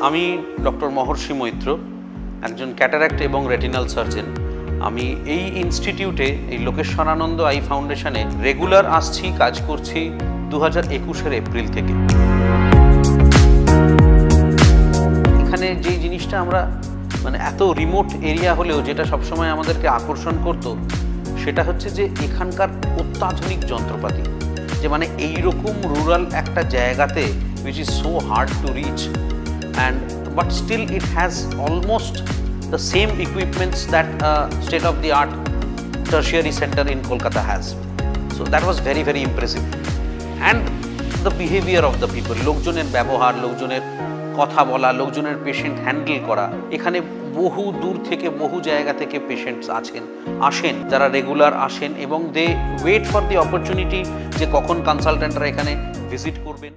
আমি ডক্টর মহর্ষি মৈত্র, একজন ক্যাটারাক্ট এবং রেটিনাল সার্জন। আমি এই ইনস্টিটিউটে, এই লোকেশ্বরানন্দ আই ফাউন্ডেশনে রেগুলার আসছি, কাজ করছি 2021-এর এপ্রিল থেকে। এখানে যেই জিনিসটা আমরা এত রিমোট এরিয়া হলেও যেটা সবসময় আমাদেরকে আকর্ষণ করতো, সেটা হচ্ছে যে এখানকার অত্যাধুনিক যন্ত্রপাতি, যে এইরকম রুরাল একটা জায়গাতে which is so hard to reach, but still it has almost the same equipments that state of the art tertiary center in Kolkata has. So that was very, very impressive. And the behavior of the people, লোকজনের ব্যবহার, লোকজনের কথা বলা, লোকজনের patient handle করা। এখানে বহু দূর থেকে, বহু জায়গা থেকে পেশেন্টস আসেন যারা রেগুলার আসেন, এবং they wait for the opportunity যে কখন কনসালটেন্টরা এখানে ভিজিট করবেন।